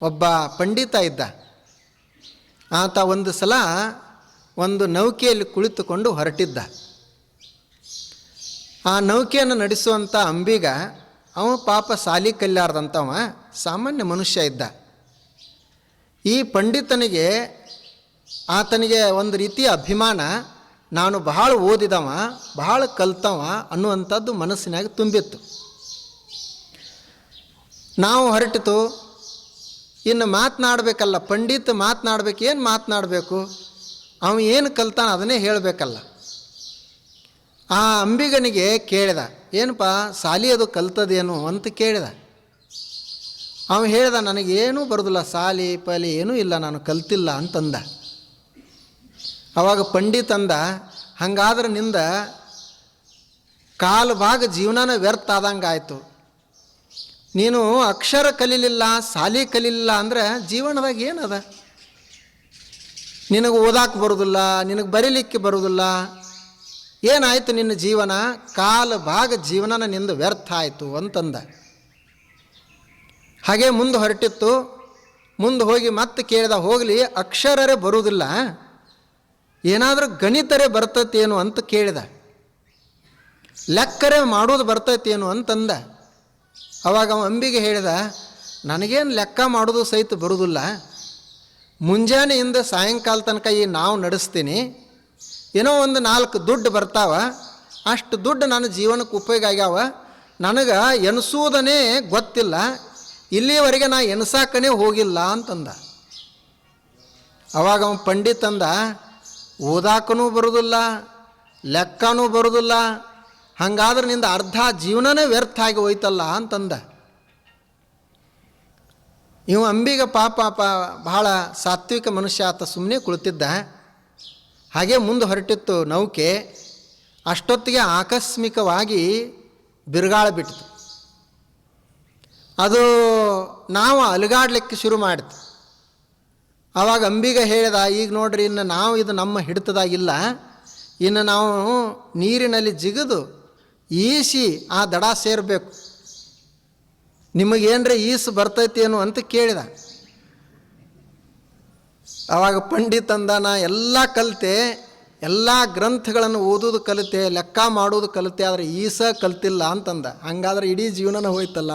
ಒಬ್ಬ ಪಂಡಿತ ಇದ್ದ. ಆತ ಒಂದು ಸಲ ಒಂದು ನೌಕೆಯಲ್ಲಿ ಕುಳಿತುಕೊಂಡು ಹೊರಟಿದ್ದ. ಆ ನೌಕೆಯನ್ನು ನಡೆಸುವಂಥ ಅಂಬಿಗ ಅವ ಪಾಪ ಸಾಲಿ ಕಲ್ಯಾರ್ದಂಥವ ಸಾಮಾನ್ಯ ಮನುಷ್ಯ ಇದ್ದ. ಈ ಪಂಡಿತನಿಗೆ ಆತನಿಗೆ ಒಂದು ರೀತಿಯ ಅಭಿಮಾನ, ನಾನು ಬಹಳ ಓದಿದವ, ಬಹಳ ಕಲ್ತವ ಅನ್ನುವಂಥದ್ದು ಮನಸ್ಸಿನಾಗ ತುಂಬಿತ್ತು. ನಾವು ಹೊರಟಿತು, ಇನ್ನು ಮಾತನಾಡಬೇಕಲ್ಲ, ಪಂಡಿತ ಮಾತನಾಡ್ಬೇಕು. ಏನು ಮಾತನಾಡಬೇಕು? ಅವ ಏನು ಕಲ್ತಾನ ಅದನ್ನೇ ಹೇಳಬೇಕಲ್ಲ. ಆ ಅಂಬಿಗನಿಗೆ ಕೇಳಿದ, ಏನಪ್ಪ ಸಾಲಿ ಅದು ಕಲ್ತದೇನು ಅಂತ ಕೇಳಿದ. ಅವ ಹೇಳಿದ, ನನಗೇನೂ ಬರೋದಿಲ್ಲ, ಸಾಲಿ ಪಾಲಿ ಏನೂ ಇಲ್ಲ, ನಾನು ಕಲ್ತಿಲ್ಲ ಅಂತಂದ. ಅವಾಗ ಪಂಡಿತ ಅಂದ, ಹಂಗಾದ್ರೆ ನಿಂದ ಕಾಲು ಭಾಗ ಜೀವನನ ವ್ಯರ್ಥ ಆದಂಗೆ ಆಯಿತು. ನೀನು ಅಕ್ಷರ ಕಲೀಲಿಲ್ಲ, ಸಾಲಿ ಕಲೀಲಿಲ್ಲ ಅಂದರೆ ಜೀವನದಾಗ ಏನದ? ನಿನಗೆ ಓದಾಕೆ ಬರೋದಿಲ್ಲ, ನಿನಗೆ ಬರೀಲಿಕ್ಕೆ ಬರೋದಿಲ್ಲ, ಏನಾಯಿತು ನಿನ್ನ ಜೀವನ? ಕಾಲು ಭಾಗ ಜೀವನನ ನಿಂದು ವ್ಯರ್ಥ ಆಯಿತು ಅಂತಂದ. ಹಾಗೆ ಮುಂದೆ ಹೊರಟಿತ್ತು. ಮುಂದೆ ಹೋಗಿ ಮತ್ತೆ ಕೇಳಿದ, ಹೋಗಲಿ ಅಕ್ಷರರೇ ಬರುವುದಿಲ್ಲ, ಏನಾದರೂ ಗಣಿತರೇ ಬರ್ತೈತೇನು ಅಂತ ಕೇಳಿದ. ಲೆಕ್ಕರೇ ಮಾಡೋದು ಬರ್ತೈತೇನು ಅಂತಂದ. ಅವಾಗ ಅವ ಅಂಬಿಗೆ ಹೇಳಿದ, ನನಗೇನು ಲೆಕ್ಕ ಮಾಡೋದು ಸಹಿತ ಬರುವುದಿಲ್ಲ, ಮುಂಜಾನೆಯಿಂದ ಸಾಯಂಕಾಲ ತನಕ ಈ ನಾವು ನಡೆಸ್ತೀನಿ, ಏನೋ ಒಂದು 4 ದುಡ್ಡು ಬರ್ತಾವ, ಅಷ್ಟು ದುಡ್ಡು ನನ್ನ ಜೀವನಕ್ಕೆ ಉಪಯೋಗ ಆಗ್ಯಾವ, ನನಗೆ ಎನಿಸೋದನೇ ಗೊತ್ತಿಲ್ಲ, ಇಲ್ಲಿವರೆಗೆ ನಾ ಎನ್ಸಾಕನೇ ಹೋಗಿಲ್ಲ ಅಂತಂದ. ಅವಾಗ ಅವನು ಪಂಡಿತ ಅಂದ, ಓದಾಕನೂ ಬರೋದಿಲ್ಲ, ಲೆಕ್ಕನೂ ಬರೋದಿಲ್ಲ, ಹಾಗಾದ್ರೆ ನಿಂದ ಅರ್ಧ ಜೀವನನೇ ವ್ಯರ್ಥ ಆಗಿ ಹೋಯ್ತಲ್ಲ ಅಂತಂದ. ಇವ ಅಂಬಿಗ ಪಾಪ ಬಹಳ ಸಾತ್ವಿಕ ಮನುಷ್ಯ, ಆತ ಸುಮ್ಮನೆ ಕುಳಿತಿದ್ದ. ಹಾಗೆ ಮುಂದೆ ಹೊರಟಿತ್ತು ನೌಕೆ. ಅಷ್ಟೊತ್ತಿಗೆ ಆಕಸ್ಮಿಕವಾಗಿ ಬಿರುಗಾಳ ಬಿಟ್ಟಿತು. ಅದು ನಾವು ಅಲುಗಾಡ್ಲಿಕ್ಕೆ ಶುರು ಮಾಡಿತು. ಆವಾಗ ಅಂಬಿಗ ಹೇಳಿದ, ಈಗ ನೋಡ್ರಿ, ಇನ್ನು ನಾವು ಇದು ನಮ್ಮ ಹಿಡಿತದಾಗಿಲ್ಲ, ಇನ್ನು ನಾವು ನೀರಿನಲ್ಲಿ ಜಿಗಿದು ಈಸಿ ಆ ದಡ ಸೇರಬೇಕು, ನಿಮಗೇನ್ರೆ ಈಸು ಬರ್ತೈತೇನು ಅಂತ ಕೇಳಿದ. ಆವಾಗ ಪಂಡಿತ ಅಂದ, ನಾ ಎಲ್ಲ ಕಲಿತೆ, ಎಲ್ಲ ಗ್ರಂಥಗಳನ್ನು ಓದೋದು ಕಲಿತೆ, ಲೆಕ್ಕ ಮಾಡೋದು ಕಲಿತೆ, ಆದರೆ ಈಸ ಕಲ್ತಿಲ್ಲ ಅಂತಂದ. ಹಂಗಾದ್ರೆ ಇಡೀ ಜೀವನನ ಹೋಯ್ತಲ್ಲ.